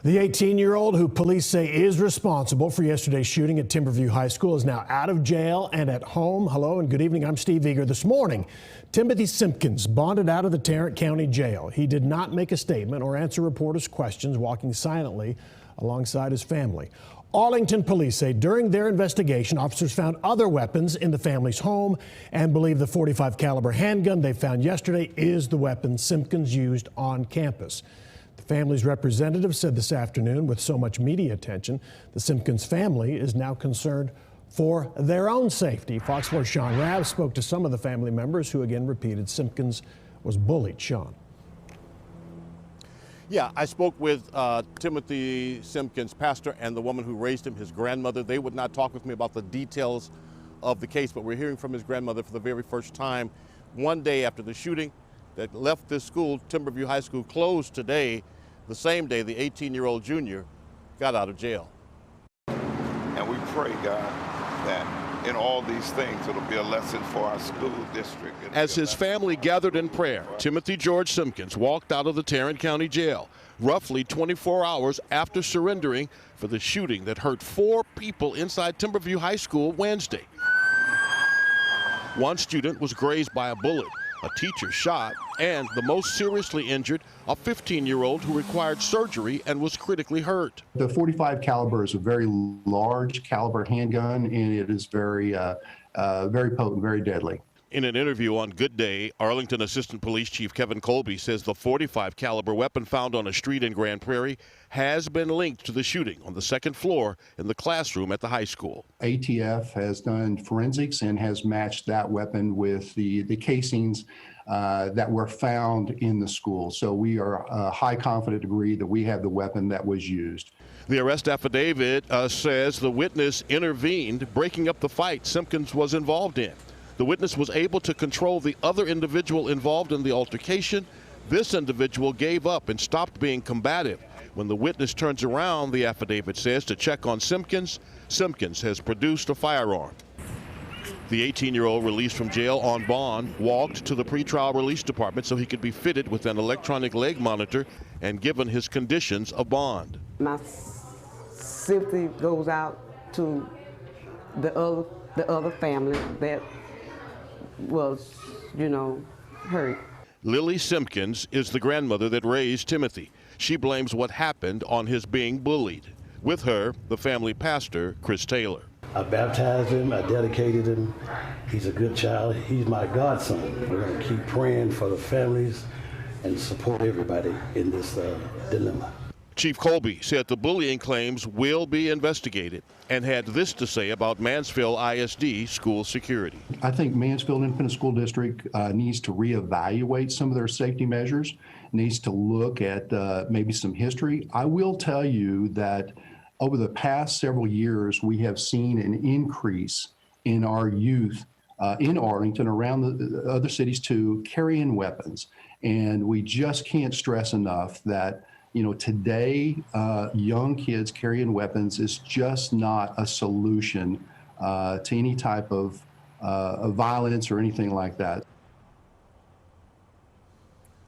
The 18-year-old who police say is responsible for yesterday's shooting at Timberview High School is now out of jail and at home. Hello and good evening. I'm Steve EAGAR. This morning, Timothy Simpkins bonded out of the Tarrant County Jail. He did not make a statement or answer reporters' questions, walking silently alongside his family. Arlington police say during their investigation, officers found other weapons in the family's home and believe the .45 caliber handgun they found yesterday is the weapon Simpkins used on campus. The family's representative said this afternoon, with so much media attention, the Simpkins family is now concerned for their own safety. Fox 4's SHAUN RABB spoke to some of the family members who again repeated Simpkins was bullied. SHAUN. Yeah, I spoke with Timothy Simpkins' pastor and the woman who raised him, his grandmother. They would not talk with me about the details of the case, but we're hearing from his grandmother for the very first time. One day after the shooting that left this school, Timberview High School, closed today. The same day, the 18-year-old junior got out of jail. And we pray, God, that in all these things, it'll be a lesson for our school district. As his family gathered in prayer, Timothy George Simpkins walked out of the Tarrant County Jail roughly 24 hours after surrendering for the shooting that hurt 4 people inside Timberview High School Wednesday. One student was grazed by a bullet, a teacher shot, and the most seriously injured, a 15-year-old who required surgery and was critically hurt. The .45 caliber is a very large caliber handgun, and it is very potent, very deadly. In an interview on Good Day, Arlington Assistant Police Chief Kevin Colby says the .45 caliber weapon found on a street in Grand Prairie has been linked to the shooting on the second floor in the classroom at the high school. ATF has done forensics and has matched that weapon with the casings that were found in the school. So we are a high confident degree that we have the weapon that was used. The arrest affidavit says the witness intervened, breaking up the fight Simpkins was involved in. The witness was able to control the other individual involved in the altercation. This individual gave up and stopped being combative. When the witness turns around, the affidavit says, to check on Simpkins, Simpkins has produced a firearm. The 18-year-old, released from jail on bond, walked to the pretrial release department so he could be fitted with an electronic leg monitor and given his conditions of bond. My sympathy goes out to the other family that was, hurt. Lily Simpkins is the grandmother that raised Timothy. She blames what happened on his being bullied. With her, the family pastor, Chris Taylor. I baptized him, I dedicated him. He's a good child. He's my godson. We're going to keep praying for the families and support everybody in this dilemma. Chief Colby said the bullying claims will be investigated and had this to say about Mansfield ISD school security. I think Mansfield Independent School District needs to reevaluate some of their safety measures, needs to look at maybe some history. I will tell you that over the past several years, we have seen an increase in our youth in Arlington, around the other cities too, carrying weapons. And we just can't stress enough that today, young kids carrying weapons is just not a solution to any type of violence or anything like that.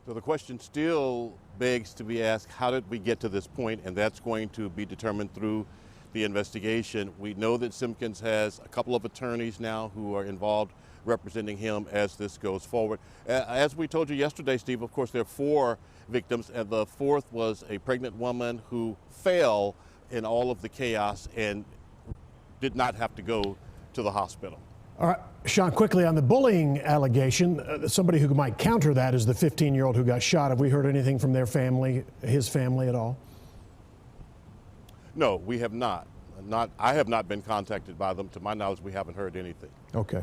So the question still begs to be asked, how did we get to this point? And that's going to be determined through the investigation. We know that Simpkins has a couple of attorneys now who are involved representing him as this goes forward. As we told you yesterday, Steve, of course, there are 4 victims, and the 4th was a pregnant woman who fell in all of the chaos and did not have to go to the hospital. All right, Sean, quickly on the bullying allegation, somebody who might counter that is the 15-year-old who got shot. Have we heard anything from their family, his family at all? No, we have not. I have not been contacted by them. To my knowledge, we haven't heard anything. Okay.